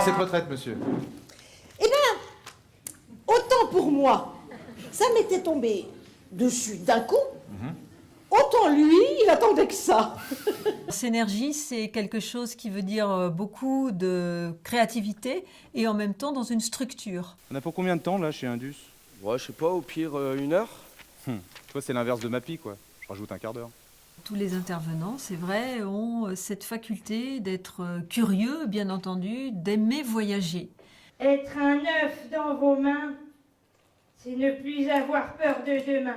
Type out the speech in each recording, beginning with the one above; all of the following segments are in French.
cette retraite, monsieur. Eh bien, autant pour moi, ça m'était tombé dessus d'un coup, autant lui, il attendait que ça. Synergie, c'est quelque chose qui veut dire beaucoup de créativité et en même temps dans une structure. On a pour combien de temps, là, chez Indus? Ouais, je sais pas, au pire, 1 heure. Toi, c'est l'inverse de Mappy, quoi. Je rajoute un quart d'heure. Tous les intervenants, c'est vrai, ont cette faculté d'être curieux, bien entendu, d'aimer voyager. Être un œuf dans vos mains, c'est ne plus avoir peur de demain.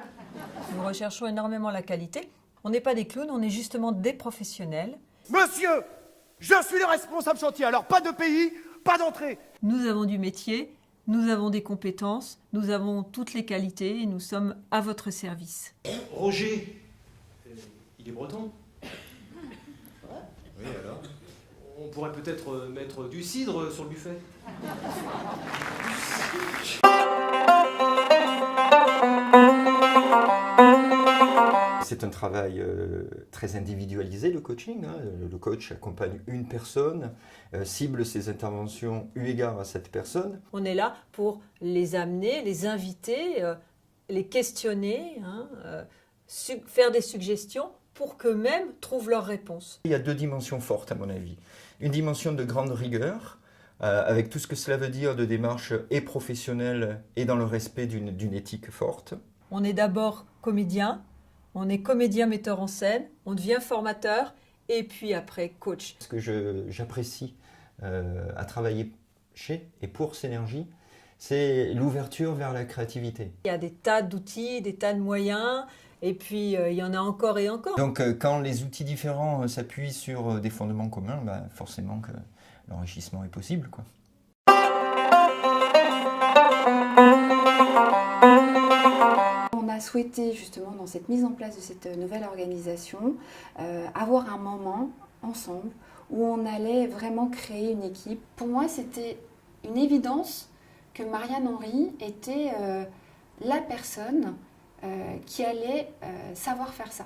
Nous recherchons énormément la qualité. On n'est pas des clowns, on est justement des professionnels. Monsieur, je suis le responsable chantier, alors pas de pays, pas d'entrée. Nous avons du métier, nous avons des compétences, nous avons toutes les qualités et nous sommes à votre service. Roger, il est breton. Oui, alors? On pourrait peut-être mettre du cidre sur le buffet. C'est un travail très individualisé, le coaching. Le coach accompagne une personne, cible ses interventions eu égard à cette personne. On est là pour les amener, les inviter, les questionner, faire des suggestions pour qu'eux-mêmes trouvent leurs réponses. Il y a 2 dimensions fortes à mon avis. Une dimension de grande rigueur, avec tout ce que cela veut dire de démarche et professionnelle et dans le respect d'une éthique forte. On est d'abord comédien, on est comédien metteur en scène, on devient formateur et puis après coach. Ce que j'apprécie à travailler chez et pour Synergie, c'est l'ouverture vers la créativité. Il y a des tas d'outils, des tas de moyens et puis il y en a encore et encore. Donc quand les outils différents s'appuient sur des fondements communs, forcément que l'enrichissement est possible, quoi. On a souhaité justement dans cette mise en place de cette nouvelle organisation avoir un moment ensemble où on allait vraiment créer une équipe. Pour moi, c'était une évidence que Marianne Henry était la personne qui allait savoir faire ça.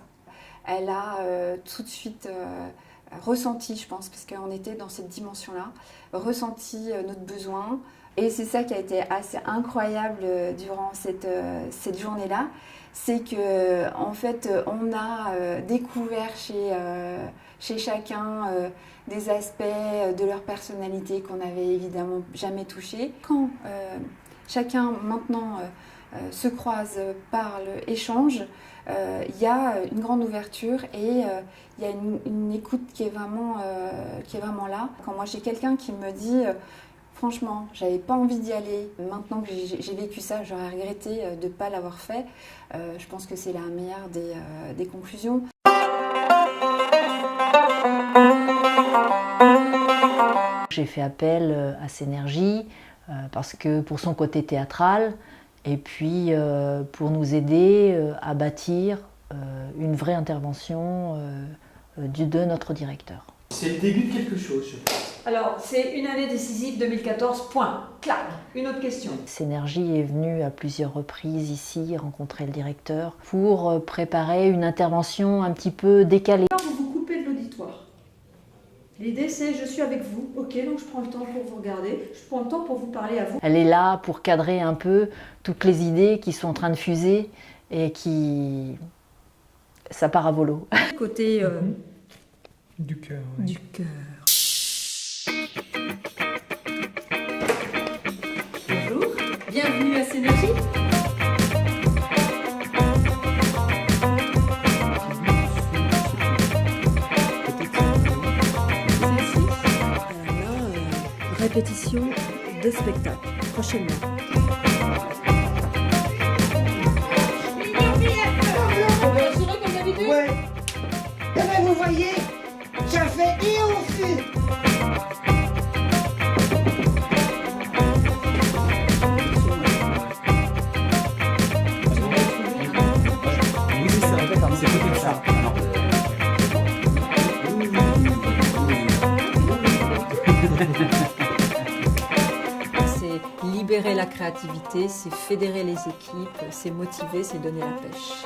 Elle a tout de suite ressenti, je pense, parce qu'on était dans cette dimension-là, ressenti notre besoin. Et c'est ça qui a été assez incroyable durant cette journée-là, c'est que en fait, on a découvert chez chacun des aspects de leur personnalité qu'on n'avait évidemment jamais touchés. Quand chacun maintenant se croise, parle, échange, il y a une grande ouverture et il y a une écoute qui est vraiment là. Quand moi j'ai quelqu'un qui me dit franchement, j'avais pas envie d'y aller. Maintenant que j'ai vécu ça, j'aurais regretté de ne pas l'avoir fait. Je pense que c'est la meilleure des conclusions. J'ai fait appel à Synergie parce que pour son côté théâtral et puis pour nous aider à bâtir une vraie intervention de notre directeur. C'est le début de quelque chose, je pense. Alors, c'est une année décisive 2014, point. Clac. Une autre question. Synergie est venue à plusieurs reprises ici rencontrer le directeur pour préparer une intervention un petit peu décalée. Vous vous coupez de l'auditoire. L'idée c'est je suis avec vous, ok, donc je prends le temps pour vous regarder, je prends le temps pour vous parler à vous. Elle est là pour cadrer un peu toutes les idées qui sont en train de fuser et qui... ça part à volo. Côté Du cœur. Oui. du cœur. Bonjour, bienvenue à Synergie. Répétition de spectacle, prochainement. Ouais. Eh ben, vous voyez, ça fait et on fait. Oui, c'est ça. C'est peut-être ça. C'est libérer la créativité, c'est fédérer les équipes, c'est motiver, c'est donner la pêche.